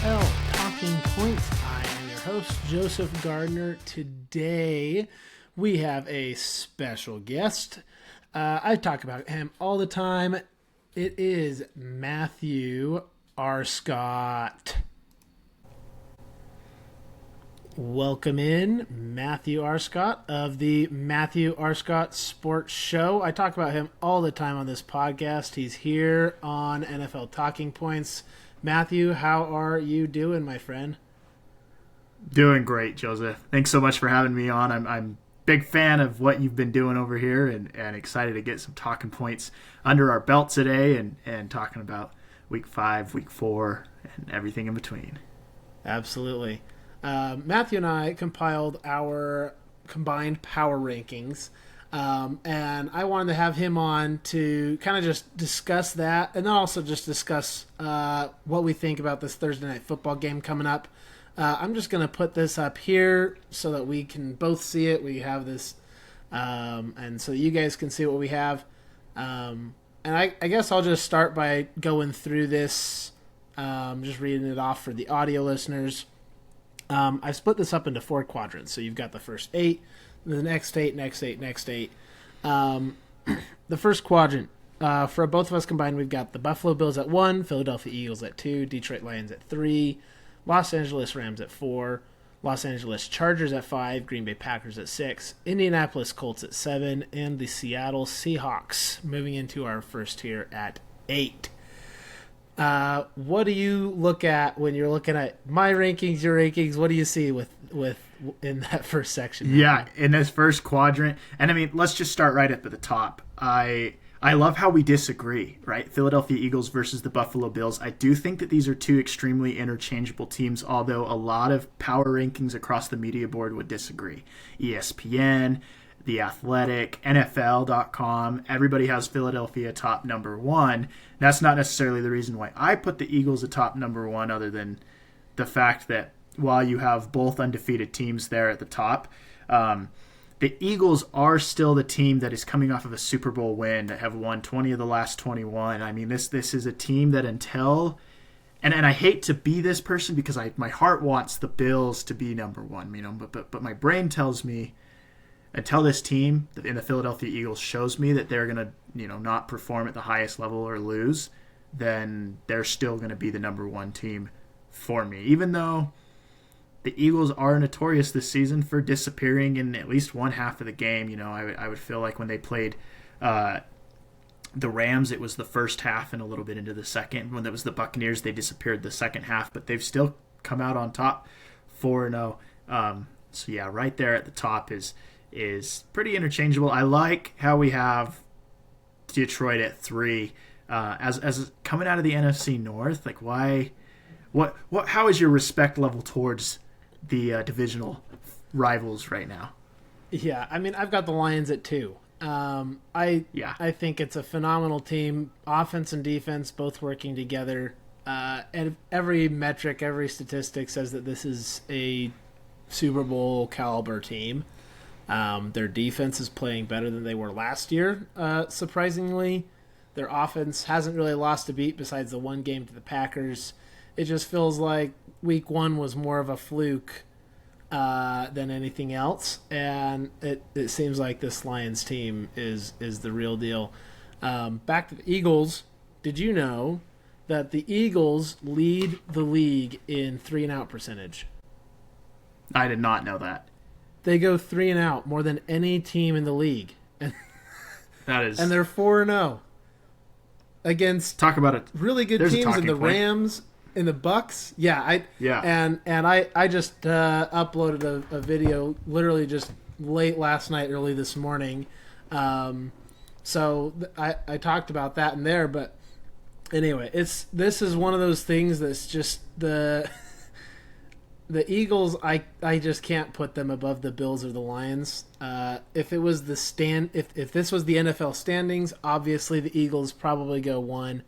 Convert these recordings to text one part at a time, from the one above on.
NFL Talking Points. I am your host, Joseph Gardner. Today, we have a special guest. I talk about him all the time. It is Matthew Arscott. Welcome in, Matthew Arscott of the Matthew Arscott Sports Show. I talk about him all the time on this podcast. He's here on NFL Talking Points. Matthew, how are you doing, my friend? Doing great, Joseph. Thanks so much for having me on. I'm a big fan of what you've been doing over here and excited to get some talking points under our belt today and talking about week 5, week 4, and everything in between. Absolutely. Matthew and I compiled our combined power rankings, and I wanted to have him on to kind of just discuss that, and then also just discuss what we think about this Thursday night football game coming up. I'm just going to put this up here so that we can both see it. We have this, and so you guys can see what we have. And I guess I'll just start by going through this, just reading it off for the audio listeners. I split this up into 4 quadrants. So you've got the first 8, the next 8, next 8, next 8. The first quadrant, for both of us combined, we've got the Buffalo Bills at 1, Philadelphia Eagles at 2, Detroit Lions at 3, Los Angeles Rams at 4, Los Angeles Chargers at 5, Green Bay Packers at 6, Indianapolis Colts at 7, and the Seattle Seahawks moving into our first tier at 8. What do you look at when you're looking at my rankings, your rankings? What do you see with in that first section? Yeah, in this first quadrant, and I mean, let's just start right up at the top. I love how we disagree, right? Philadelphia Eagles versus the Buffalo Bills. I do think that these are 2 extremely interchangeable teams, although a lot of power rankings across the media board would disagree. ESPN, The Athletic, NFL.com, everybody has Philadelphia top number 1. That's not necessarily the reason why I put the Eagles atop number 1, other than the fact that while you have both undefeated teams there at the top, the Eagles are still the team that is coming off of a Super Bowl win, that have won 20 of the last 21. I mean, this is a team that until – and I hate to be this person because my heart wants the Bills to be number 1, you know, but my brain tells me until this team in the Philadelphia Eagles shows me that they're going to, you know, not perform at the highest level or lose, then they're still going to be the number 1 team for me. Even though the Eagles are notorious this season for disappearing in at least one half of the game. You know, I would feel like when they played the Rams, it was the first half and a little bit into the second. When it was the Buccaneers, they disappeared the second half, but they've still come out on top 4-0. So yeah, right there at the top is pretty interchangeable. I like how we have Detroit at 3 as coming out of the NFC North. Like, why? What? How is your respect level towards the divisional rivals right now? Yeah, I mean, I've got the Lions at 2. I think it's a phenomenal team, offense and defense both working together. And every metric, every statistic says that this is a Super Bowl caliber team. Their defense is playing better than they were last year, surprisingly. Their offense hasn't really lost a beat besides the one game to the Packers. It just feels like week 1 was more of a fluke than anything else, and it seems like this Lions team is the real deal. Back to the Eagles, did you know that the Eagles lead the league in 3-and-out percentage? I did not know that. They go 3-and-out more than any team in the league. That is, and they're 4-0 against talk about it. Really good teams in the Rams, in the Bucks. And I just uploaded a video literally just late last night, early this morning. So I talked about that in there, but anyway, this is one of those things that's just the Eagles. I just can't put them above the Bills or the Lions. If it was if this was the NFL standings, obviously the Eagles probably go 1.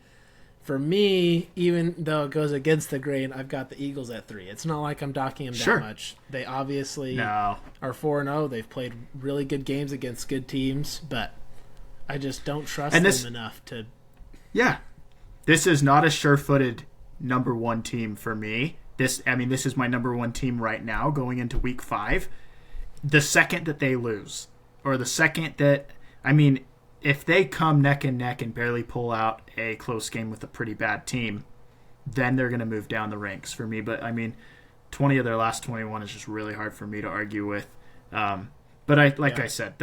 For me, even though it goes against the grain, I've got the Eagles at 3. It's not like I'm docking them that much. They obviously are 4-0. They've played really good games against good teams, but I just don't trust them enough to. Yeah, this is not a sure-footed number 1 team for me. this is my number one team right now going into week 5. The second that they lose, or the second that, if they come neck and neck and barely pull out a close game with a pretty bad team, then they're going to move down the ranks for me. But 20 of their last 21 is just really hard for me to argue with. But I said,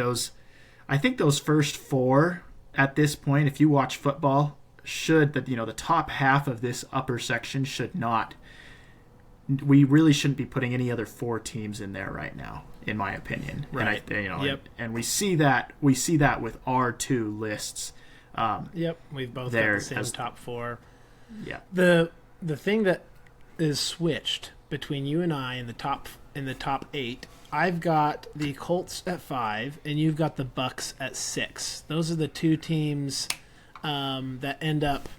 I think those first 4 at this point, if you watch football, the top half of this upper section should not. We really shouldn't be putting any other 4 teams in there right now, in my opinion. Right. And we see that with our 2 lists. We've both got the same top 4. Yeah. The thing that is switched between you and I in the top 8, I've got the Colts at 5, and you've got the Bucs at 6. Those are the 2 teams that end up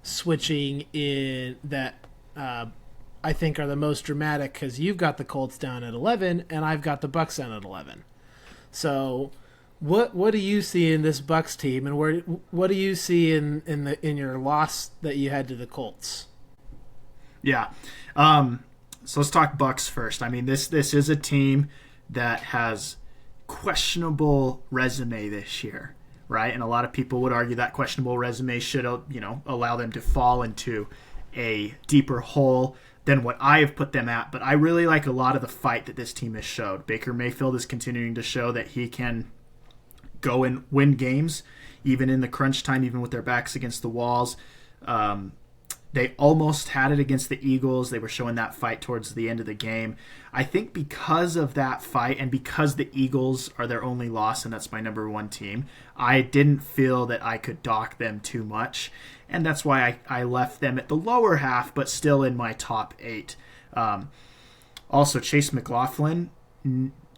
switching in that I think are the most dramatic, because you've got the Colts down at 11, and I've got the Bucs down at 11. So, what do you see in this Bucs team, and what do you see in your loss that you had to the Colts? Yeah. So let's talk Bucs first. This is a team that has questionable resume this year, right? And a lot of people would argue that questionable resume should, allow them to fall into a deeper hole than what I have put them at. But I really like a lot of the fight that this team has showed. Baker Mayfield is continuing to show that he can go and win games, even in the crunch time, even with their backs against the walls. They almost had it against the Eagles. They were showing that fight towards the end of the game. I think because of that fight, and because the Eagles are their only loss, and that's my number 1 team, I didn't feel that I could dock them too much. And that's why I left them at the lower half, but still in my top 8. Also, Chase McLaughlin,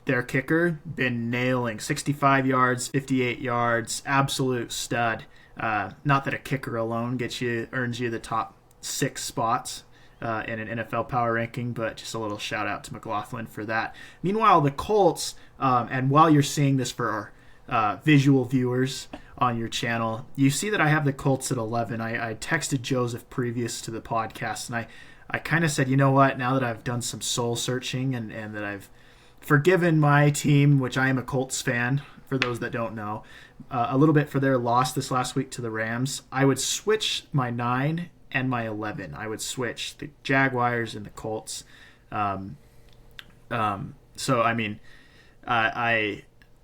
their kicker, been nailing 65 yards, 58 yards, absolute stud. Not that a kicker alone earns you the top 6 spots in an NFL power ranking, but just a little shout out to McLaughlin for that. Meanwhile, the Colts, and while you're seeing this for our visual viewers on your channel, you see that I have the Colts at 11. I texted Joseph previous to the podcast, and I kind of said, you know what, now that I've done some soul searching and that I've forgiven my team, which I am a Colts fan, for those that don't know, a little bit for their loss this last week to the Rams, I would switch my 9 and my 11. I would switch the Jaguars and the Colts.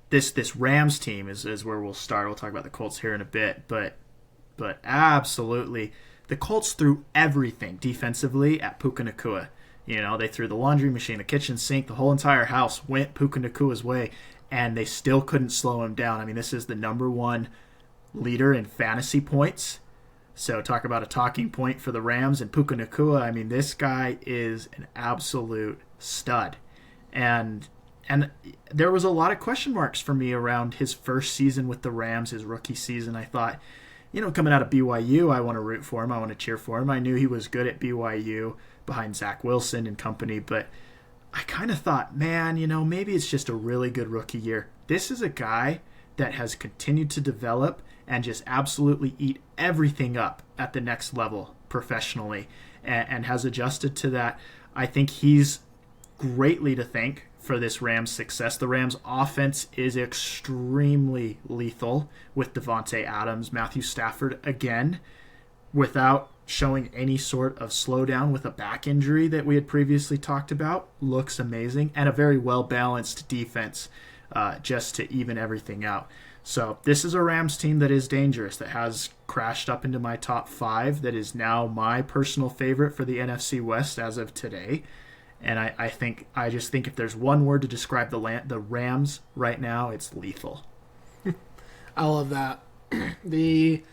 This Rams team is where we'll start. We'll talk about the Colts here in a bit, but absolutely, the Colts threw everything defensively at Puka Nacua. They threw the laundry machine, the kitchen sink, the whole entire house went Puka Nacua's way, and they still couldn't slow him down. This is the number 1 leader in fantasy points. So talk about a talking point for the Rams and Puka Nacua. This guy is an absolute stud. And there was a lot of question marks for me around his first season with the Rams, his rookie season. I thought, coming out of BYU, I want to root for him. I want to cheer for him. I knew he was good at BYU behind Zach Wilson and company, but I kind of thought, man, maybe it's just a really good rookie year. This is a guy that has continued to develop and just absolutely eat everything up at the next level professionally, and has adjusted to that. I think he's greatly to thank for this Rams success. The Rams offense is extremely lethal with Devontae Adams, Matthew Stafford again, without showing any sort of slowdown with a back injury that we had previously talked about. Looks amazing, and a very well-balanced defense just to even everything out. So this is a Rams team that is dangerous, that has crashed up into my top 5, that is now my personal favorite for the NFC West as of today. And I just think if there's one word to describe the Rams right now, it's lethal. I love that. The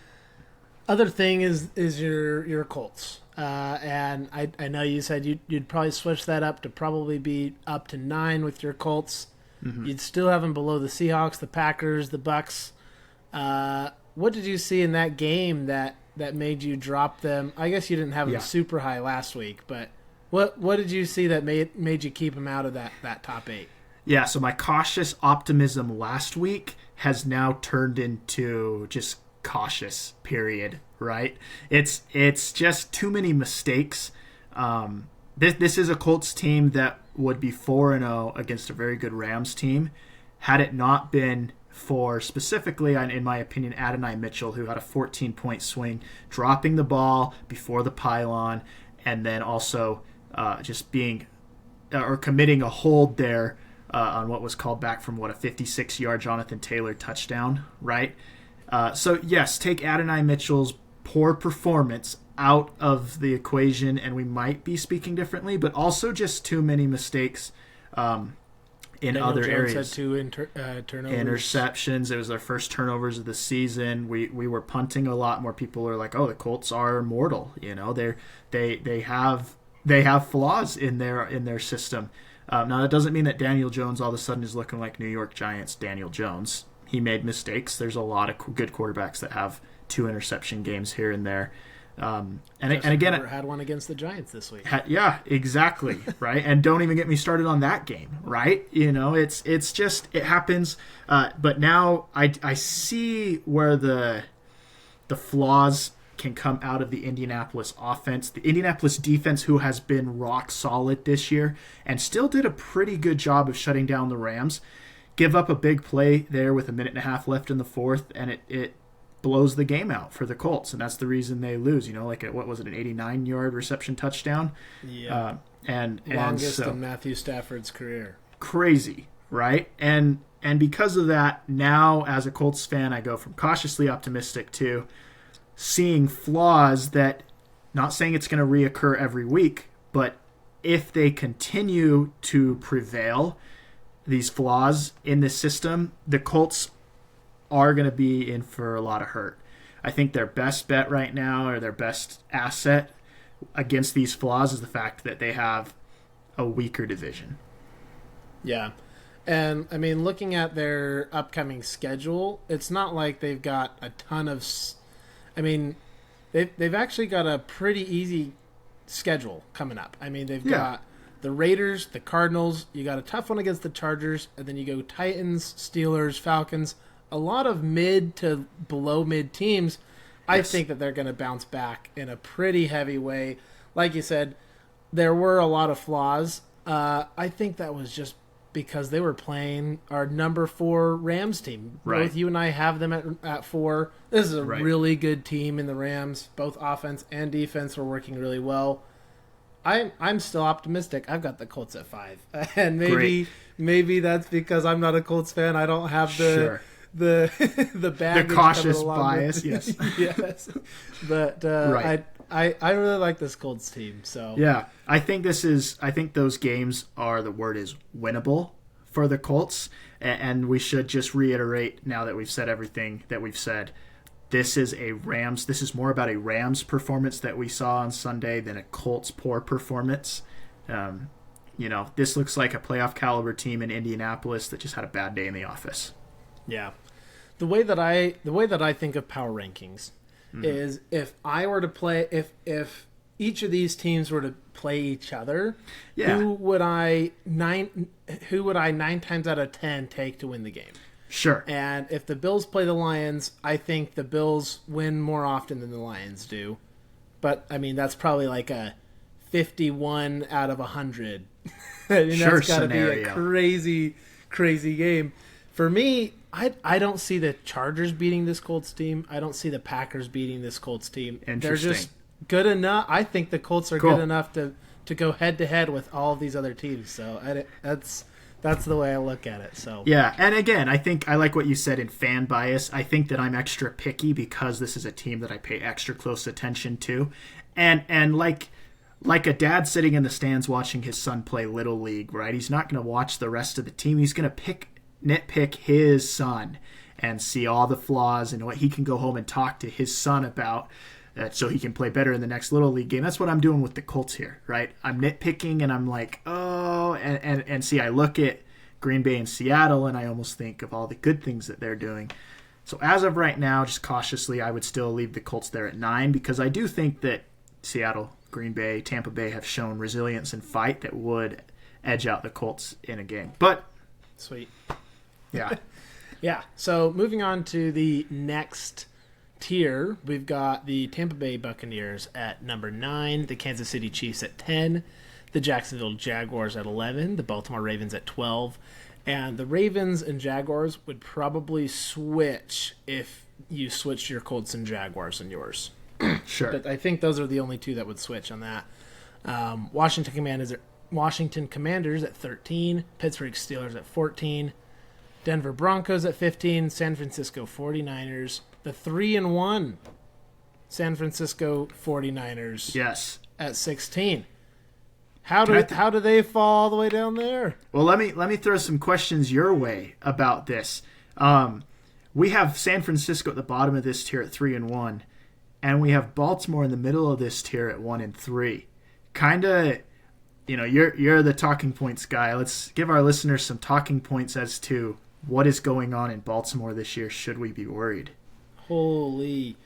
other thing is your Colts, and I know you said you'd probably switch that up to probably be up to 9 with your Colts. Mm-hmm. You'd still have them below the Seahawks, the Packers, the Bucs. What did you see in that game that made you drop them? I guess you didn't have them super high last week, but what did you see that made you keep them out of that top 8? Yeah, so my cautious optimism last week has now turned into just cautious, period, right? It's just too many mistakes this is a Colts team that would be 4-0 against a very good Rams team had it not been for specifically, in my opinion, Adonai Mitchell, who had a 14-point swing, dropping the ball before the pylon, and then also just being or committing a hold there on what was called back from a 56-yard Jonathan Taylor touchdown, right? So yes, take Adonai Mitchell's poor performance out of the equation, and we might be speaking differently, but also just too many mistakes in Daniel other Jones areas. had two turnovers. Interceptions. It was their first turnovers of the season. We were punting a lot more. People are like, "Oh, the Colts are mortal." They have flaws in their system. Now that doesn't mean that Daniel Jones all of a sudden is looking like New York Giants Daniel Jones. He made mistakes. There's a lot of good quarterbacks that have 2 interception games here and there. And again, had one against the Giants this week. Yeah, exactly, right. And don't even get me started on that game, right? It's just it happens. But now I see where the flaws can come out of the Indianapolis offense. The Indianapolis defense, who has been rock solid this year and still did a pretty good job of shutting down the Rams, give up a big play there with 1.5 minutes left in the fourth, and it blows the game out for the Colts, and that's the reason they lose. What was it, an 89-yard reception touchdown? Yeah, longest in Matthew Stafford's career. Crazy, right? And because of that, now as a Colts fan, I go from cautiously optimistic to seeing flaws that, not saying it's going to reoccur every week, but if they continue to prevail, these flaws in the system, the Colts are going to be in for a lot of hurt. I think their best bet right now, or their best asset against these flaws, is the fact that they have a weaker division. Yeah. And, I mean, looking at their upcoming schedule, it's not like they've got a ton of... I mean, they've actually got a pretty easy schedule coming up. I mean, they've got the Raiders, the Cardinals, you got a tough one against the Chargers, and then you go Titans, Steelers, Falcons, a lot of mid to below mid teams. I think that they're going to bounce back in a pretty heavy way. Like you said, there were a lot of flaws. I think that was just because they were playing our number 4 Rams team. Right. Both you and I have them at 4. This is a really good team in the Rams. Both offense and defense were working really well. I'm still optimistic. I've got the Colts at 5, and maybe that's because I'm not a Colts fan. I don't have the baggage, the cautious bias. Yes, yes. But I really like this Colts team. So yeah, I think those games are, the word is winnable for the Colts, and we should just reiterate now that we've said everything that we've said. This is more about a Rams performance that we saw on Sunday than a Colts poor performance. This looks like a playoff caliber team in Indianapolis that just had a bad day in the office. Yeah. The way that I think of power rankings is, if I were to play, if each of these teams were to play each other, who would I 9 times out of 10 take to win the game? Sure. And if the Bills play the Lions, I think the Bills win more often than the Lions do. But I mean, that's probably like a 51 out of 100. That's got to be a crazy, crazy game. For me, I don't see the Chargers beating this Colts team. I don't see the Packers beating this Colts team. They're just good enough. I think the Colts are good enough to go head-to-head with all of these other teams. So that's the way I look at it. So yeah, and again, I think I like what you said in fan bias. I think that I'm extra picky because this is a team that I pay extra close attention to, and like a dad sitting in the stands watching his son play Little League, right? He's not going to watch the rest of the team. He's going to nitpick his son and see all the flaws and what he can go home and talk to his son about, so he can play better in the next Little League game. That's what I'm doing with the Colts here, right? I'm nitpicking, and I'm like, and see, I look at Green Bay and Seattle, and I almost think of all the good things that they're doing. So as of right now, just cautiously, I would still leave the Colts there at 9, because I do think that Seattle, Green Bay, Tampa Bay have shown resilience and fight that would edge out the Colts in a game. But sweet. Yeah. Yeah. So moving on to the next tier, we've got the Tampa Bay Buccaneers at number 9, the Kansas City Chiefs at 10, the Jacksonville Jaguars at 11, the Baltimore Ravens at 12, and the Ravens and Jaguars would probably switch if you switched your Colts and Jaguars and yours. Sure. But I think those are the only two that would switch on that. Washington Commanders at 13, Pittsburgh Steelers at 14, Denver Broncos at 15, San Francisco 49ers, the 3-1 San Francisco 49ers Yes. at 16. How do they fall all the way down there? Well, let me throw some questions your way about this. We have San Francisco at the bottom of this tier at 3-1, and we have Baltimore in the middle of this tier at 1-3. Kind of, you're the talking points guy. Let's give our listeners some talking points as to what is going on in Baltimore this year. Should we be worried? Holy.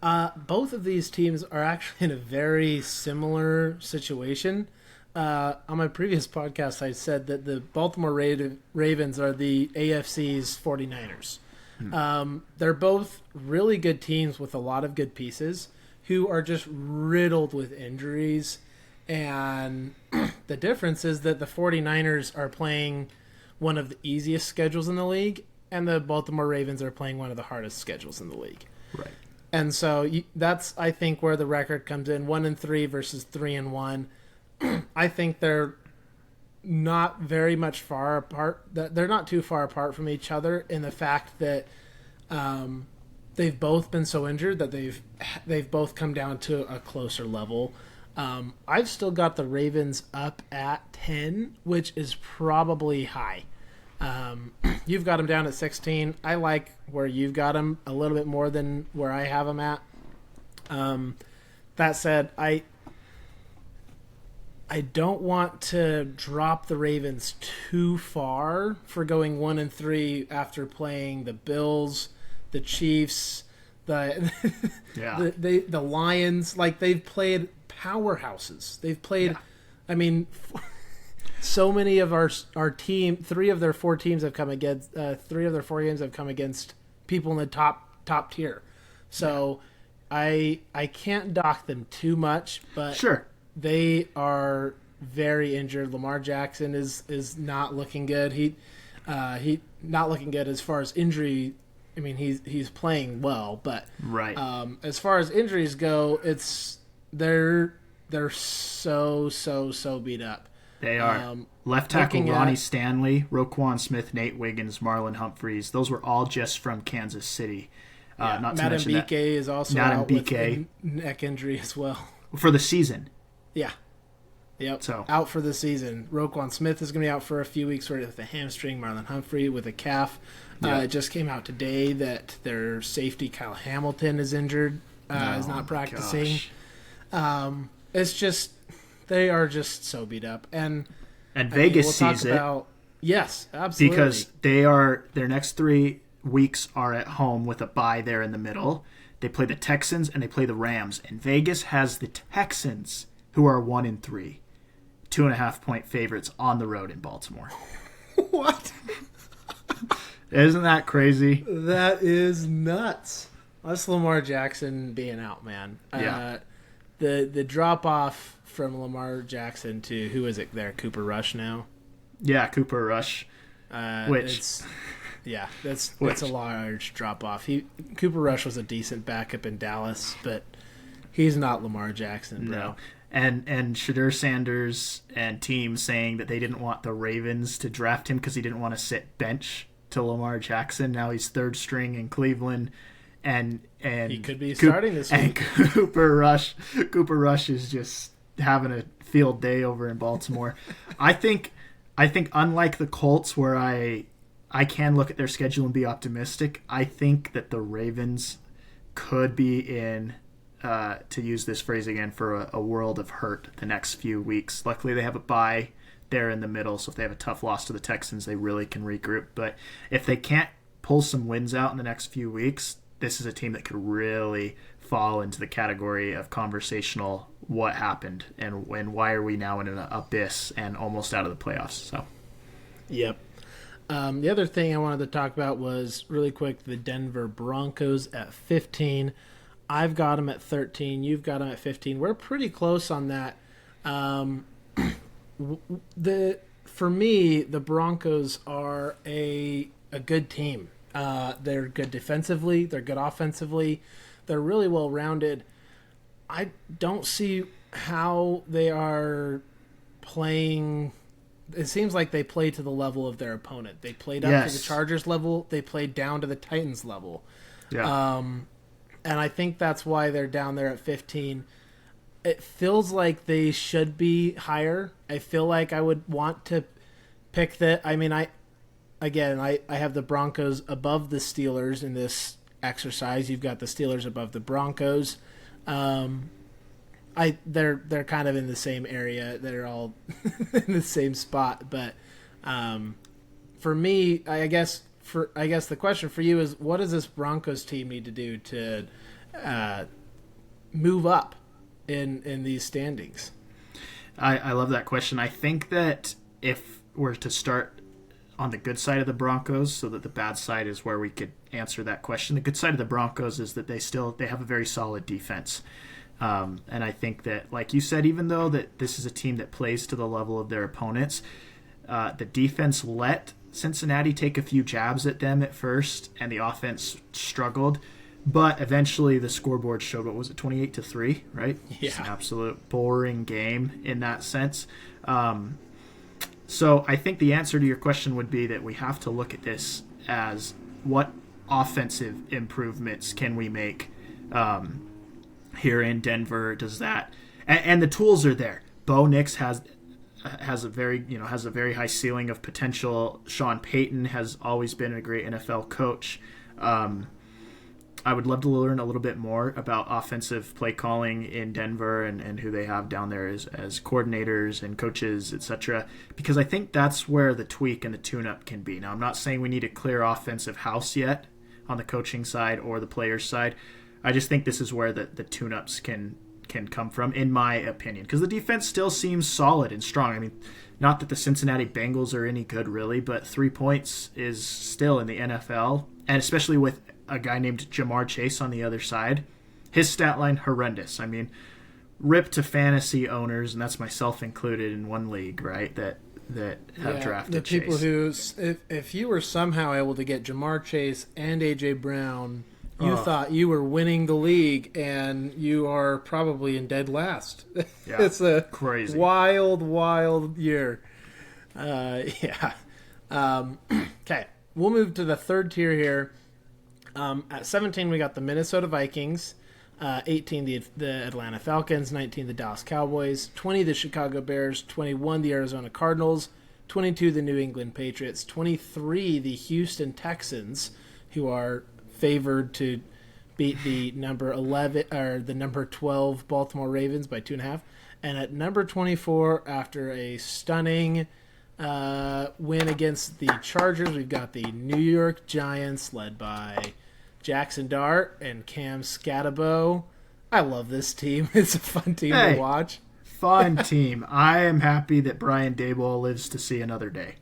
Both of these teams are actually in a very similar situation. On my previous podcast, I said that the Baltimore Ravens are the AFC's 49ers. They're both really good teams with a lot of good pieces who are just riddled with injuries. And the difference is that the 49ers are playing one of the easiest schedules in the league, and the Baltimore Ravens are playing one of the hardest schedules in the league. Right. And so that's, I think, where the record comes in, 1-3 versus 3-1. I think they're not very much far apart. They're not too far apart from each other in the fact that they've both been so injured that they've both come down to a closer level. I've still got the Ravens up at 10, which is probably high. You've got them down at 16. I like where you've got them a little bit more than where I have them at. That said, I don't want to drop the Ravens too far for going 1-3 after playing the Bills, the Chiefs, the Lions. Like, they've played powerhouses. They've played, so many of our team, three of their four games have come against people in the top tier. So I can't dock them too much, but sure. They are very injured. Lamar Jackson is not looking good. He not looking good as far as injury. I mean, he's playing well, but right. As far as injuries go, they're so beat up. They are. Left tackle Ronnie Stanley, Roquan Smith, Nate Wiggins, Marlon Humphreys. Those were all just from Kansas City. Not to mention Matt Mbike is also out with a neck injury as well. For the season. Yeah. Yep. So out for the season. Roquan Smith is going to be out for a few weeks with a hamstring. Marlon Humphrey with a calf. It just came out today that their safety Kyle Hamilton is injured. Is not practicing. It's just they are just so beat up, and Vegas sees it. Yes, absolutely, because their next 3 weeks are at home with a bye there in the middle. They play the Texans and they play the Rams, and Vegas has the Texans, who are 1-3, 2.5-point favorites on the road in Baltimore. What? Isn't that crazy? That is nuts. That's Lamar Jackson being out, man. Yeah. The drop off from Lamar Jackson to who is it there? Cooper Rush now. Yeah, Cooper Rush. That's a large drop off. Cooper Rush was a decent backup in Dallas, but he's not Lamar Jackson, bro. No. And Shadur Sanders and team saying that they didn't want the Ravens to draft him because he didn't want to sit bench to Lamar Jackson. Now he's third string in Cleveland, and he could be starting this week. And Cooper Rush is just having a field day over in Baltimore. I think unlike the Colts, where I can look at their schedule and be optimistic, I think that the Ravens could be in, to use this phrase again, for a world of hurt the next few weeks. Luckily, they have a bye there in the middle, so if they have a tough loss to the Texans, they really can regroup. But if they can't pull some wins out in the next few weeks, this is a team that could really fall into the category of conversational what happened and why are we now in an abyss and almost out of the playoffs. So, yep. The other thing I wanted to talk about was, really quick, the Denver Broncos at 15. I've got them at 13. You've got them at 15. We're pretty close on that. For me, the Broncos are a good team. They're good defensively. They're good offensively. They're really well rounded. I don't see how they are playing. It seems like they play to the level of their opponent. They played up to the Chargers level. They played down to the Titans level. Yeah. And I think that's why they're down there at 15. It feels like they should be higher. I feel like I would want to pick that. I mean, I have the Broncos above the Steelers in this exercise. You've got the Steelers above the Broncos. They're kind of in the same area. They're all in the same spot. But for me, I guess the question for you is, what does this Broncos team need to do to move up in these standings? I love that question. I think that if we're to start on the good side of the Broncos, so that the bad side is where we could answer that question. The good side of the Broncos is that they have a very solid defense. And I think that, like you said, even though that this is a team that plays to the level of their opponents, the defense let Cincinnati take a few jabs at them at first, and the offense struggled. But eventually the scoreboard showed, 28-3, right? Yeah. It's an absolute boring game in that sense. So I think the answer to your question would be that we have to look at this as what offensive improvements can we make here in Denver. Does that and the tools are there. Bo Nix has a very high ceiling of potential. Sean Payton has always been a great NFL coach. I would love to learn a little bit more about offensive play calling in Denver and who they have down there as coordinators and coaches, etc. Because I think that's where the tweak and the tune-up can be. Now, I'm not saying we need a clear offensive house yet on the coaching side or the players' side. I just think this is where the tune-ups can come from, in my opinion. Because the defense still seems solid and strong. I mean, not that the Cincinnati Bengals are any good, really, but 3 points is still in the NFL, and especially with a guy named Jamar Chase on the other side. His stat line, horrendous. I mean, rip to fantasy owners, and that's myself included in one league, right, that have drafted Chase. The people who, if you were somehow able to get Jamar Chase and A.J. Brown, you thought you were winning the league, and you are probably in dead last. Yeah, it's a crazy, wild year. Okay, we'll move to the third tier here. At 17, we got the Minnesota Vikings. 18, the Atlanta Falcons. 19, the Dallas Cowboys. 20, the Chicago Bears. 21, the Arizona Cardinals. 22, the New England Patriots. 23, the Houston Texans, who are favored to beat the number 11 or the number 12 Baltimore Ravens by 2.5. And at number 24, after a stunning win against the Chargers, we've got the New York Giants, led by Jackson Dart and Cam Scatabo. I love this team. It's a fun team to watch. Fun team. I am happy that Brian Daboll lives to see another day.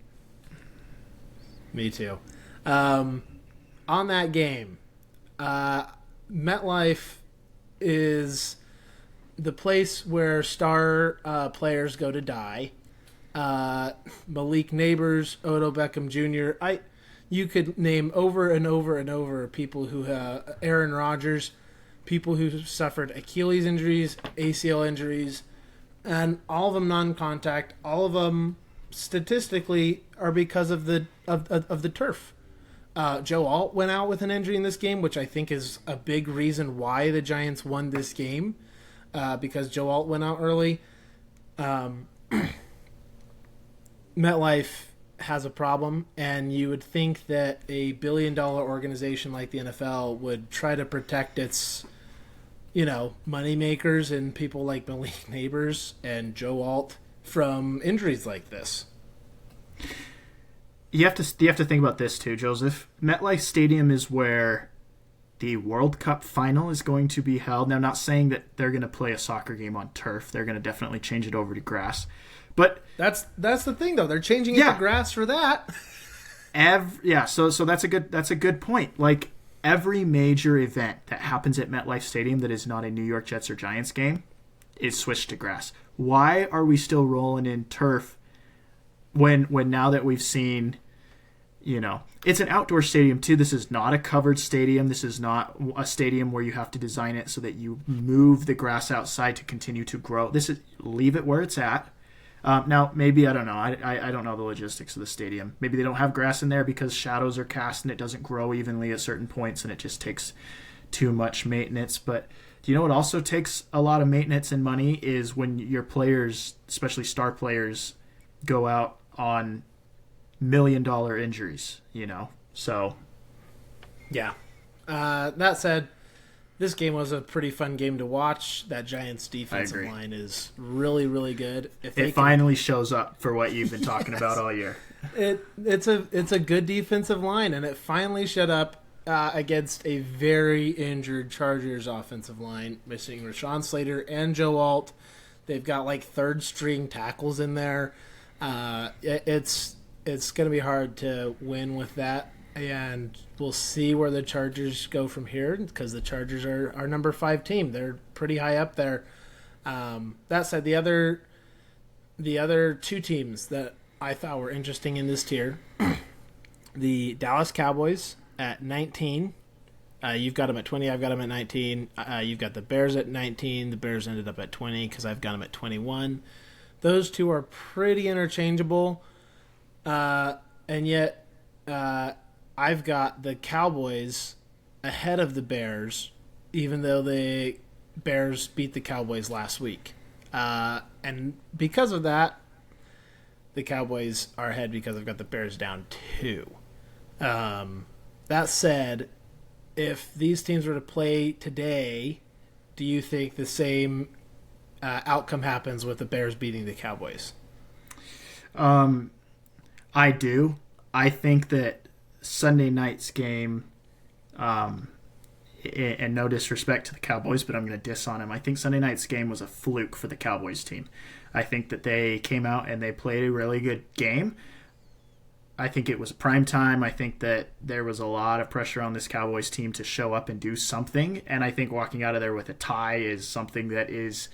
Me too. On that game, MetLife is the place where star players go to die. Malik Neighbors, Odell Beckham Jr. You could name over and over and over people who Aaron Rodgers, people who suffered Achilles injuries, ACL injuries, and all of them non-contact. All of them statistically are because of the turf. Joe Alt went out with an injury in this game, which I think is a big reason why the Giants won this game, because Joe Alt went out early. MetLife has a problem, and you would think that a billion-dollar organization like the NFL would try to protect its, money makers and people like Malik Neighbors and Joe Alt from injuries like this. You have to think about this too, Joseph. MetLife Stadium is where the World Cup final is going to be held. Now, I'm not saying that they're going to play a soccer game on turf. They're going to definitely change it over to grass. But that's the thing, though. They're changing it to grass for that. So that's a good point. Like, every major event that happens at MetLife Stadium that is not a New York Jets or Giants game is switched to grass. Why are we still rolling in turf when now that we've seen, it's an outdoor stadium too. This is not a covered stadium. This is not a stadium where you have to design it so that you move the grass outside to continue to grow. This is leave it where it's at. Now, maybe, I don't know. I don't know the logistics of the stadium. Maybe they don't have grass in there because shadows are cast and it doesn't grow evenly at certain points and it just takes too much maintenance. But do you know what also takes a lot of maintenance and money is when your players, especially star players, go out on $1 million injuries, So, yeah. That said, this game was a pretty fun game to watch. That Giants defensive line is really, really good. It finally shows up for what you've been talking about all year. It's a good defensive line, and it finally showed up against a very injured Chargers offensive line, missing Rashawn Slater and Joe Alt. They've got like third-string tackles in there. It's going to be hard to win with that. And we'll see where the Chargers go from here because the Chargers are our number 5 team. They're pretty high up there. That said, the other 2 teams that I thought were interesting in this tier, the Dallas Cowboys at 19. You've got them at 20. I've got them at 19. You've got the Bears at 19. The Bears ended up at 20 because I've got them at 21. Those 2 are pretty interchangeable. And yet I've got the Cowboys ahead of the Bears, even though the Bears beat the Cowboys last week. And because of that, the Cowboys are ahead because I've got the Bears down 2. That said, if these teams were to play today, do you think the same outcome happens with the Bears beating the Cowboys? I do. I think that Sunday night's game, and no disrespect to the Cowboys, but I'm going to diss on them. I think Sunday night's game was a fluke for the Cowboys team. I think that they came out and they played a really good game. I think it was prime time. I think that there was a lot of pressure on this Cowboys team to show up and do something, and I think walking out of there with a tie is something that is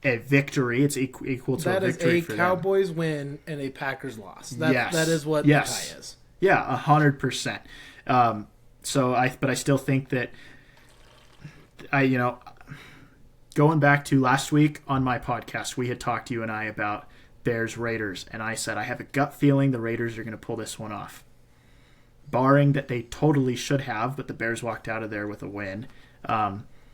a victory. It's equal to a victory for them. That is a Cowboys win and a Packers loss. That is what the tie is. Yeah, 100%. But I still think that going back to last week on my podcast, we had talked, you and I, about Bears Raiders, and I said I have a gut feeling the Raiders are going to pull this one off, barring that they totally should have, but the Bears walked out of there with a win.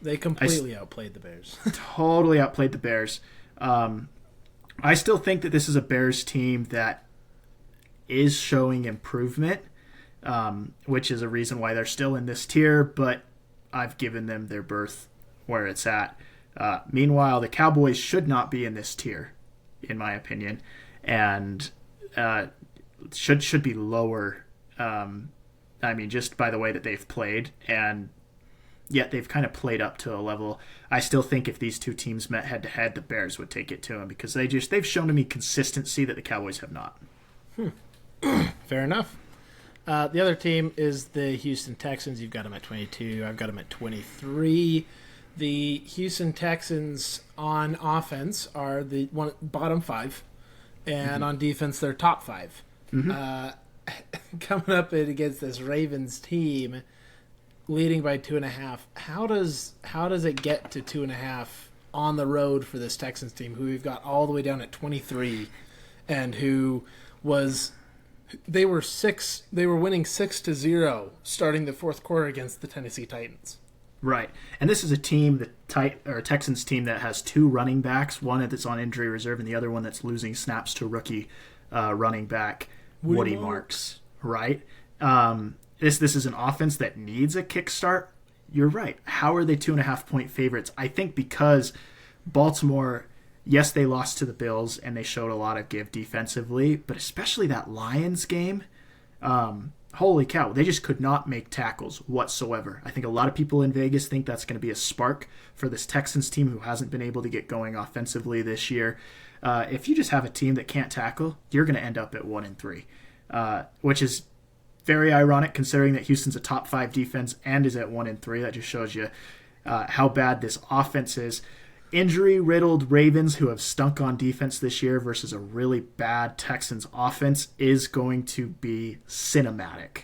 They completely outplayed the Bears. Totally outplayed the Bears. I still think that this is a Bears team that is showing improvement, which is a reason why they're still in this tier, but I've given them their berth where it's at. Meanwhile, the Cowboys should not be in this tier, in my opinion, and should be lower. Just by the way that they've played, and yet they've kind of played up to a level. I still think if these 2 teams met head-to-head, the Bears would take it to them because they've shown to me consistency that the Cowboys have not. Fair enough. The other team is the Houston Texans. You've got them at 22. I've got them at 23. The Houston Texans on offense are the bottom 5, and on defense they're top 5. Coming up against this Ravens team, leading by 2.5. How does it get to 2.5 on the road for this Texans team, who we've got all the way down at 23, and who they were winning 6-0 starting the fourth quarter against the Tennessee Titans. Right, and this is a team, Texans team, that has 2 running backs, one that's on injury reserve and the other one that's losing snaps to rookie running back Woody Marks. Right, this is an offense that needs a kickstart. You're right. How are they 2.5-point favorites? I think because Baltimore, yes, they lost to the Bills and they showed a lot of give defensively, but especially that Lions game. Holy cow, they just could not make tackles whatsoever. I think a lot of people in Vegas think that's going to be a spark for this Texans team who hasn't been able to get going offensively this year. If you just have a team that can't tackle, you're going to end up at 1-3, which is very ironic considering that Houston's a top 5 defense and is at 1-3. That just shows you how bad this offense is. injury-riddled Ravens who have stunk on defense this year versus a really bad Texans offense is going to be cinematic,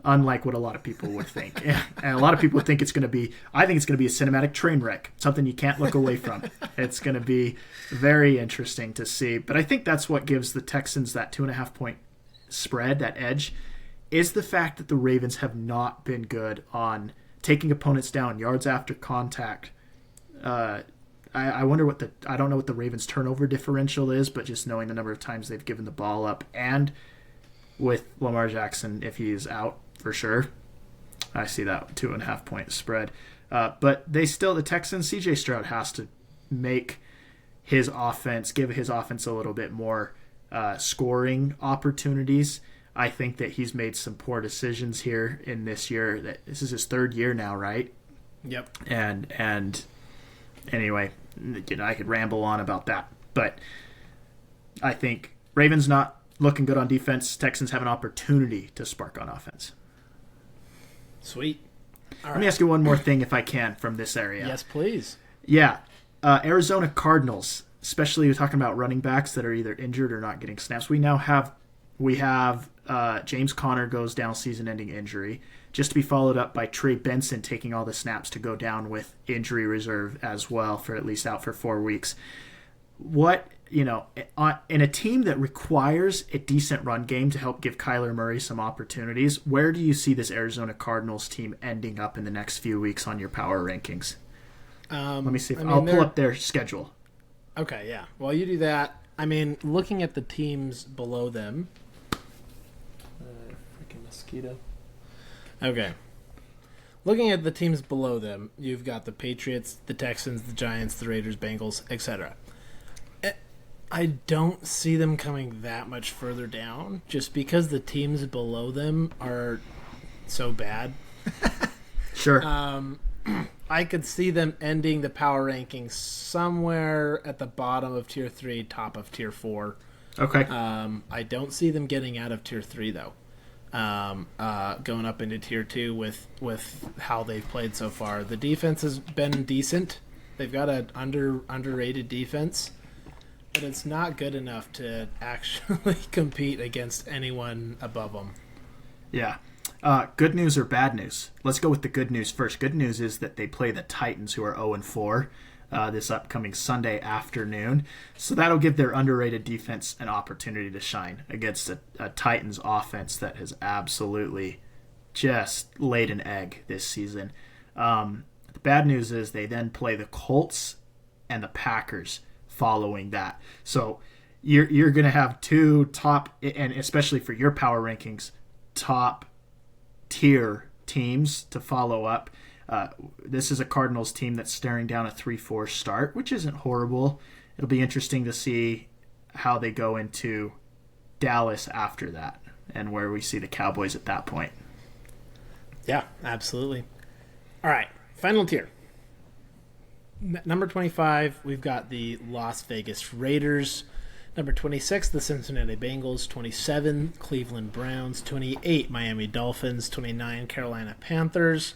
unlike what a lot of people would think. And a lot of people think it's going to be, I think it's going to be a cinematic train wreck, something you can't look away from. It's going to be very interesting to see. But I think that's what gives the Texans that 2.5-point spread, that edge, is the fact that the Ravens have not been good on taking opponents down, yards after contact. I wonder I don't know what the Ravens' turnover differential is, but just knowing the number of times they've given the ball up, and with Lamar Jackson, if he is out for sure, I see that 2.5-point spread. But the Texans, CJ Stroud has to make his offense, give his offense a little bit more scoring opportunities. I think that he's made some poor decisions here in this year. This is his third year now, right? Yep. And anyway, I could ramble on about that, but I think Ravens not looking good on defense. Texans have an opportunity to spark on offense. Sweet. Let me ask you one more thing, if I can, from this area. Yes, please. Yeah, Arizona Cardinals, especially you're talking about running backs that are either injured or not getting snaps. We have James Conner goes down season-ending injury, just to be followed up by Trey Benson taking all the snaps to go down with injury reserve as well, for at least out for 4 weeks. In a team that requires a decent run game to help give Kyler Murray some opportunities, where do you see this Arizona Cardinals team ending up in the next few weeks on your power rankings? Let me see. I'll pull up their schedule. Okay, yeah. While you do that, looking at the teams below them. Freaking mosquito. Okay. Looking at the teams below them, you've got the Patriots, the Texans, the Giants, the Raiders, Bengals, etc. I don't see them coming that much further down, just because the teams below them are so bad. Sure. I could see them ending the power rankings somewhere at the bottom of Tier 3, top of Tier 4. Okay. I don't see them getting out of Tier 3, though. Going up into Tier 2 with how they've played so far. The defense has been decent. They've got an underrated defense, but it's not good enough to actually compete against anyone above them. Yeah. Good news or bad news? Let's go with the good news first. Good news is that they play the Titans, who are 0-4, this upcoming Sunday afternoon. So that'll give their underrated defense an opportunity to shine against a Titans offense that has absolutely just laid an egg this season. The bad news is they then play the Colts and the Packers following that. So you're going to have two top, and especially for your power rankings, top tier teams to follow up. This is a Cardinals team that's staring down a 3-4 start, which isn't horrible. It'll be interesting to see how they go into Dallas after that and where we see the Cowboys at that point. Yeah, absolutely. All right, final tier. Number 25, we've got the Las Vegas Raiders. Number 26, the Cincinnati Bengals. 27, Cleveland Browns. 28, Miami Dolphins. 29, Carolina Panthers.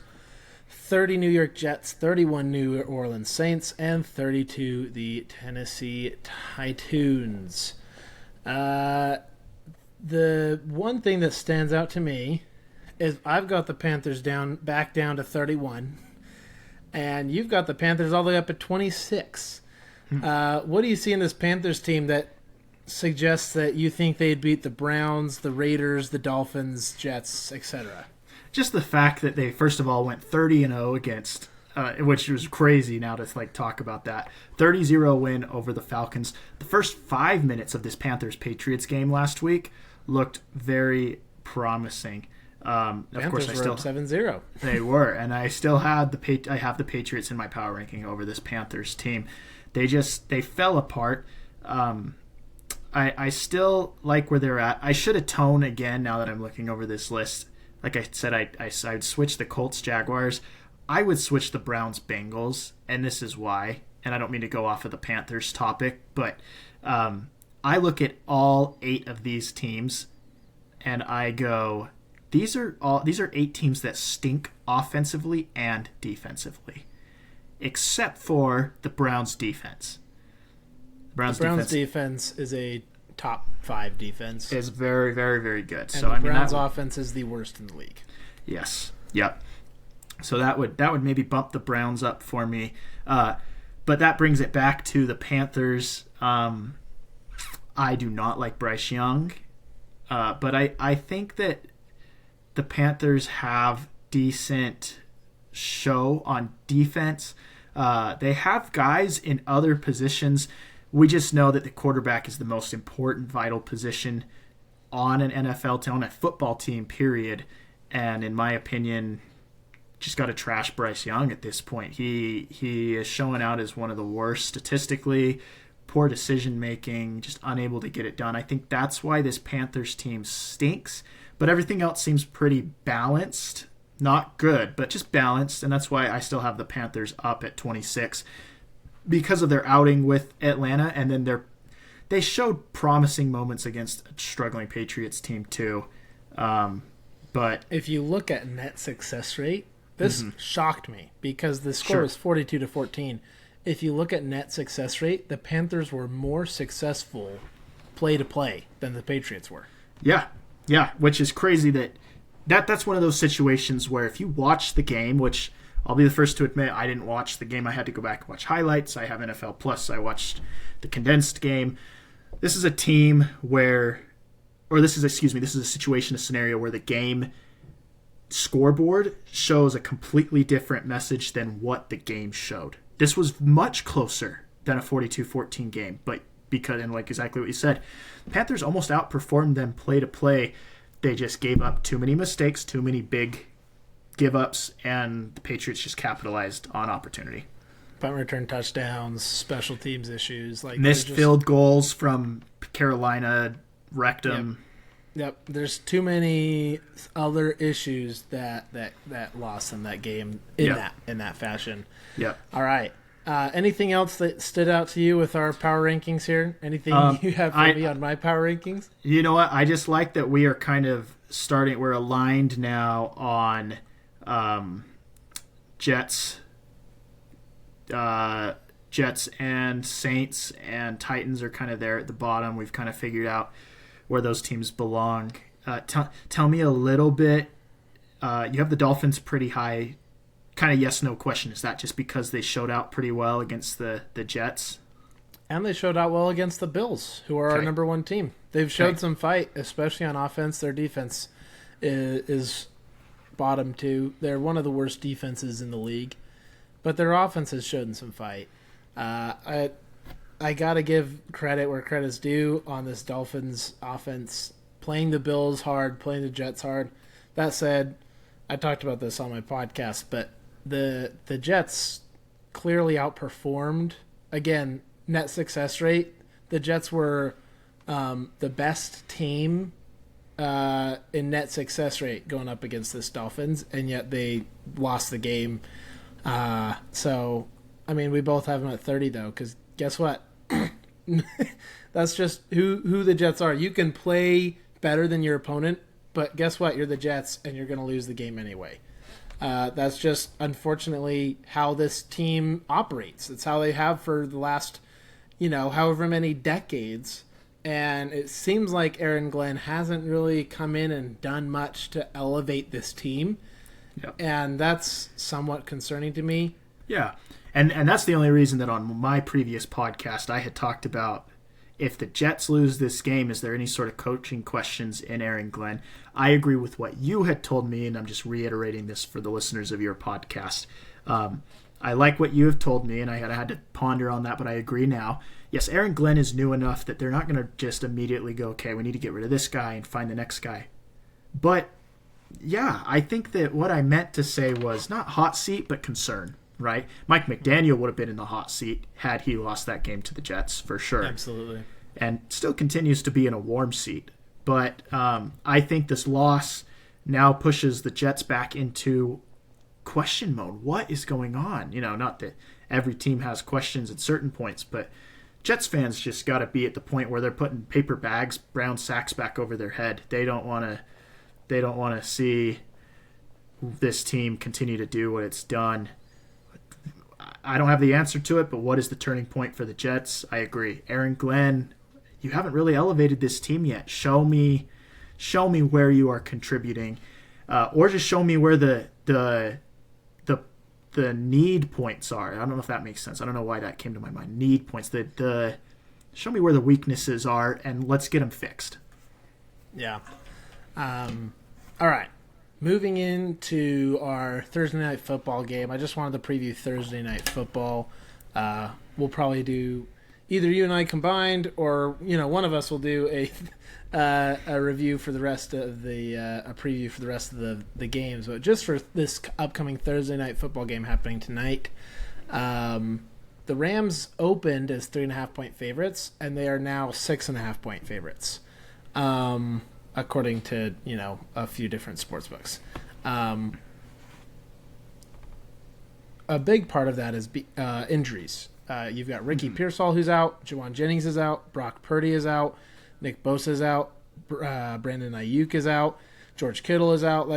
30, New York Jets. 31, New Orleans Saints. And 32, the Tennessee Titans. The one thing that stands out to me is I've got the Panthers back down to 31. And you've got the Panthers all the way up at 26. What do you see in this Panthers team that suggests that you think they'd beat the Browns, the Raiders, the Dolphins, Jets, etc.? Just the fact that they, first of all, went 30-0 against, which was crazy now to talk about that. 30-0 win over the Falcons. The first 5 minutes of this Panthers-Patriots game last week looked very promising. Of course, were up 7-0. They were, and I still had I have the Patriots in my power ranking over this Panthers team. They fell apart. I still like where they're at. I should atone again now that I'm looking over this list. Like I said, I'd switch the Colts Jaguars. I would switch the Browns Bengals, and this is why. And I don't mean to go off of the Panthers topic, but I look at all 8 of these teams, and I go, These are 8 teams that stink offensively and defensively. except for the Browns defense. The Browns defense is a top 5 defense. Is very, very, very good. And so the Browns offense is the worst in the league. Yes. Yep. So that would maybe bump the Browns up for me. But that brings it back to the Panthers. I do not like Bryce Young. But I think that the Panthers have decent show on defense. They have guys in other positions. We just know that the quarterback is the most important, vital position on an NFL team, on a football team, period. And in my opinion, just got to trash Bryce Young at this point. He is showing out as one of the worst statistically, poor decision-making, just unable to get it done. I think that's why this Panthers team stinks, but everything else seems pretty balanced. Not good, but just balanced, and that's why I still have the Panthers up at 26 because of their outing with Atlanta, and then they showed promising moments against a struggling Patriots team too. But if you look at net success rate, this shocked me because the score was 42-14. If you look at net success rate, the Panthers were more successful play-to-play than the Patriots were. Yeah, which is crazy that's one of those situations where if you watch the game, which I'll be the first to admit I didn't watch the game. I had to go back and watch highlights. I have NFL Plus. I watched the condensed game. This is a team this is a situation, a scenario where the game scoreboard shows a completely different message than what the game showed. This was much closer than a 42-14 game, but and like exactly what you said, Panthers almost outperformed them play to play. They just gave up too many mistakes, too many big give-ups, and the Patriots just capitalized on opportunity. Punt return touchdowns, special teams issues. Missed field goals from Carolina, wrecked them. Yep, there's too many other issues that lost them that game in that fashion. Yep. All right. Anything else that stood out to you with our power rankings here? Anything you have for me on my power rankings? You know what? I just like that we are kind of we're aligned now on Jets and Saints and Titans are kind of there at the bottom. We've kind of figured out where those teams belong. Tell me a little bit. You have the Dolphins pretty high. Kind of yes/no question. Is that just because they showed out pretty well against the Jets? And they showed out well against the Bills, who are our number one team. They've showed some fight, especially on offense. Their defense is bottom 2. They're one of the worst defenses in the league, but their offense has shown some fight. I got to give credit where credit's due on this Dolphins offense, playing the Bills hard, playing the Jets hard. That said, I talked about this on my podcast, but the Jets clearly outperformed. Again, net success rate. The Jets were the best team in net success rate going up against this Dolphins, and yet they lost the game. So, I mean, we both have them at 30, though, because guess what? That's just who the Jets are. You can play better than your opponent, but guess what? You're the Jets, and you're going to lose the game anyway. That's just, unfortunately, how this team operates. It's how they have for the last, however many decades. And it seems like Aaron Glenn hasn't really come in and done much to elevate this team. Yep. And that's somewhat concerning to me. Yeah. And that's the only reason that on my previous podcast I had talked about if the Jets lose this game, is there any sort of coaching questions in Aaron Glenn? I agree with what you had told me, and I'm just reiterating this for the listeners of your podcast. I like what you have told me, and I had to ponder on that, but I agree now. Yes, Aaron Glenn is new enough that they're not going to just immediately go, okay, we need to get rid of this guy and find the next guy. But, yeah, I think that what I meant to say was not hot seat, but concern. Right, Mike McDaniel would have been in the hot seat had he lost that game to the Jets for sure. Absolutely, and still continues to be in a warm seat. But I think this loss now pushes the Jets back into question mode. What is going on? Not that every team has questions at certain points, but Jets fans just got to be at the point where they're putting paper bags, brown sacks back over their head. They don't want to see this team continue to do what it's done. I don't have the answer to it, but what is the turning point for the Jets? I agree. Aaron Glenn, you haven't really elevated this team yet. Show me where you are contributing, or just show me where the need points are. I don't know if that makes sense. I don't know why that came to my mind. Need points. Show me where the weaknesses are, and let's get them fixed. Yeah. All right. Moving into our Thursday night football game, I just wanted to preview Thursday night football. We'll probably do either you and I combined, or one of us will do a review for the rest of a preview for the rest of the games. But just for this upcoming Thursday night football game happening tonight, the Rams opened as 3.5-point favorites, and they are now 6.5-point favorites. According to a few different sports books. A big part of that is injuries. You've got Ricky Pearsall who's out, Jawan Jennings is out, Brock Purdy is out, Nick Bosa is out, Brandon Ayuk is out, George Kittle is out.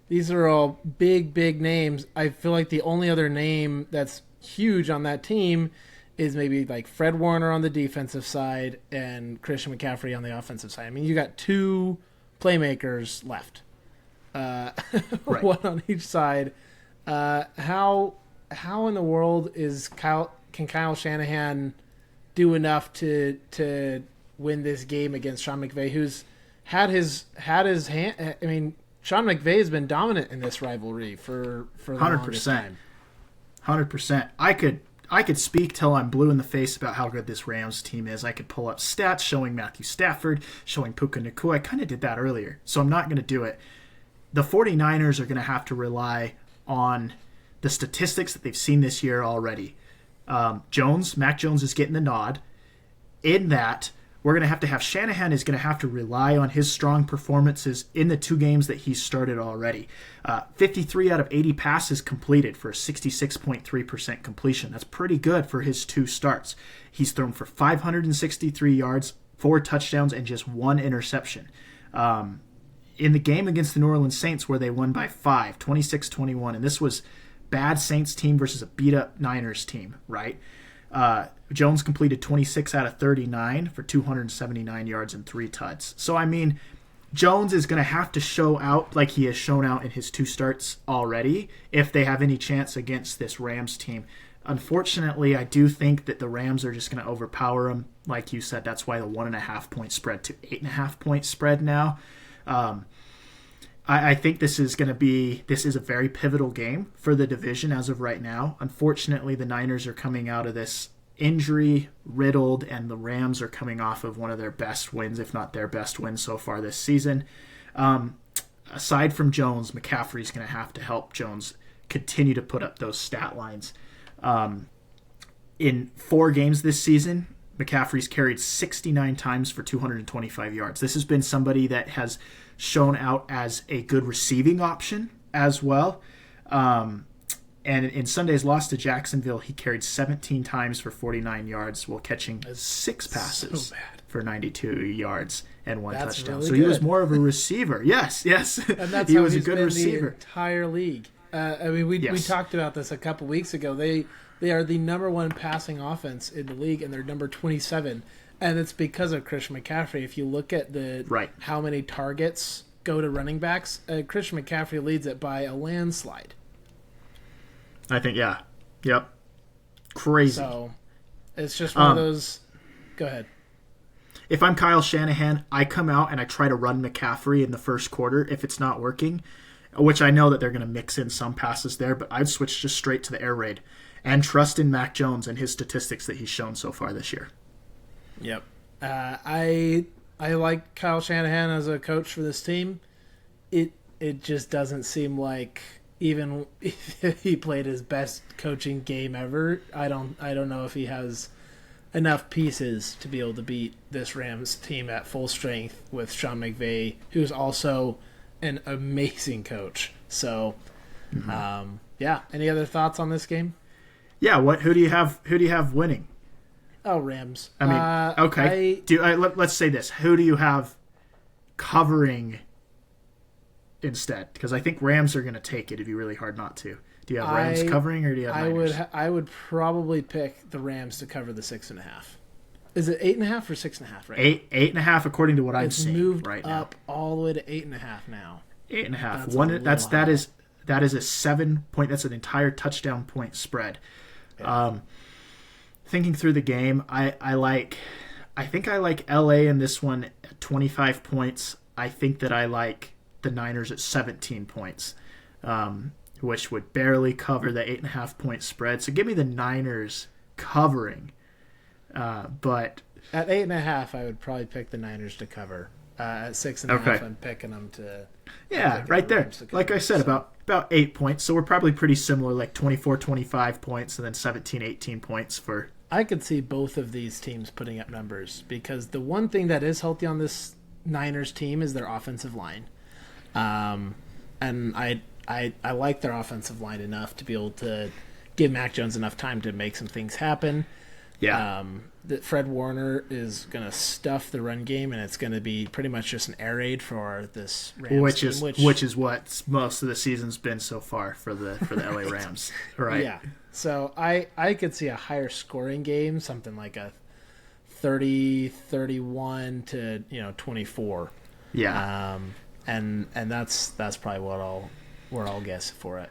These are all big names. I feel like the only other name that's huge on that team is maybe like Fred Warner on the defensive side and Christian McCaffrey on the offensive side. I mean, you got two playmakers left, right. One on each side. How in the world can Kyle Shanahan do enough to win this game against Sean McVay, who's had his hand? I mean, Sean McVay has been dominant in this rivalry for the 100%. longest time. 100%. I could speak till I'm blue in the face about how good this Rams team is. I could pull up stats showing Matthew Stafford, showing Puka Nacua. I kind of did that earlier, so I'm not going to do it. The 49ers are going to have to rely on the statistics that they've seen this year already. Mac Jones is getting the nod. In that, we're going to have Shanahan is going to have to rely on his strong performances in the two games that he's started already. 53 out of 80 passes completed for a 66.3% completion. That's pretty good for his two starts. He's thrown for 563 yards, 4 touchdowns, and just 1 interception. In the game against the New Orleans Saints where they won by 5, 26-21, and this was bad Saints team versus a beat-up Niners team, right? Jones completed 26 out of 39 for 279 yards and 3 tuds. So, I mean, Jones is going to have to show out like he has shown out in his 2 starts already if they have any chance against this Rams team. Unfortunately, I do think that the Rams are just going to overpower them. Like you said, that's why the 1.5-point spread to 8.5-point spread now. I think this is a very pivotal game for the division as of right now. Unfortunately, the Niners are coming out of this injury riddled, and the Rams are coming off of one of their best wins, if not their best win so far this season. Aside from Jones, McCaffrey's going to have to help Jones continue to put up those stat lines. In 4 games this season, McCaffrey's carried 69 times for 225 yards. This has been somebody that has shown out as a good receiving option as well. And in Sunday's loss to Jacksonville, he carried 17 times for 49 yards while catching 6 passes for 92 yards and 1 touchdown. Really so good. He was more of a receiver. Yes. And that's he how was a he's good been receiver. The entire league. We talked about this a couple weeks ago. They are the number 1 passing offense in the league, and they're number 27. And it's because of Christian McCaffrey. If you look at how many targets go to running backs, Christian McCaffrey leads it by a landslide. I think, yeah. Yep. Crazy. So, it's just one of those... Go ahead. If I'm Kyle Shanahan, I come out and I try to run McCaffrey in the first quarter if it's not working, which I know that they're going to mix in some passes there, but I'd switch just straight to the air raid and trust in Mac Jones and his statistics that he's shown so far this year. Yep. I like Kyle Shanahan as a coach for this team. It just doesn't seem like... Even if he played his best coaching game ever, I don't know if he has enough pieces to be able to beat this Rams team at full strength with Sean McVay, who's also an amazing coach. So, any other thoughts on this game? Yeah, who do you have winning? Oh, Rams. I mean, okay. Let's say this: who do you have covering instead? Because I think Rams are going to take it. It'd be really hard not to. Do you have Rams covering, or do you have Niners? I would probably pick the Rams to cover the 6.5. Is it 8.5 or 6.5? Right. 8.5, according to what I'm seeing moved right now. up all the way to 8.5 now. 8.5. That is a 7 point. That's an entire touchdown point spread. Yeah. Thinking through the game, I think I like LA in this one at 25 points. I think that I like the Niners at 17 points, which would barely cover the 8.5 point spread. So give me the Niners covering. But at 8.5, I would probably pick the Niners to cover. At 6.5, I'm picking them to. Yeah, right there. Like I said, about 8 points. So we're probably pretty similar, like 24, 25 points, and then 17, 18 points for. I could see both of these teams putting up numbers, because the one thing that is healthy on this Niners team is their offensive line. And I like their offensive line enough to be able to give Mac Jones enough time to make some things happen. Yeah. That Fred Warner is going to stuff the run game, and it's going to be pretty much just an air raid for this Rams team. Which is what most of the season's been so far for the LA Rams. Right. Yeah. So I could see a higher scoring game, something like a 30-31 to 24. Yeah. And that's probably where I'll guess for it.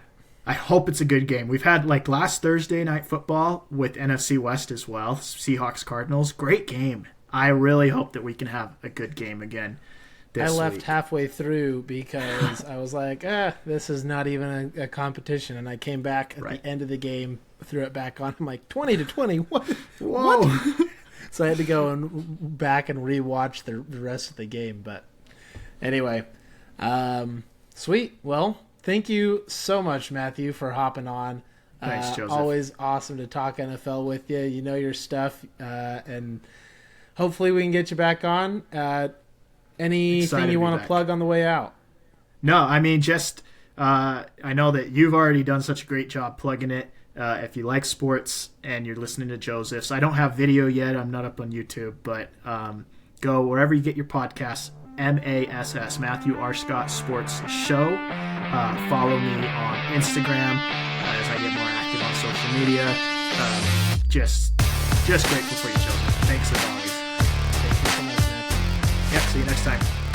I hope it's a good game. We've had like last Thursday night football with NFC West as well. Seahawks Cardinals, great game. I really hope that we can have a good game again this week. I left halfway through because I was like, this is not even a competition. And I came back at the end of the game, threw it back on. I'm like, 20-20. What? Whoa. What? So I had to go and back and rewatch the rest of the game. But anyway, sweet. Well, thank you so much, Matthew, for hopping on. Thanks, Joseph. Always awesome to talk NFL with you. You know your stuff, and hopefully we can get you back on. Anything you want to plug on the way out? No, I mean, just I know that you've already done such a great job plugging it. If you like sports and you're listening to Joseph's, I don't have video yet. I'm not up on YouTube, but go wherever you get your podcasts. MASS, Matthew Arscott Sports Show. Follow me on Instagram as I get more active on social media. Just grateful for you, Joseph. Thanks as always. Thank you so much, Matthew. Yep, see you next time.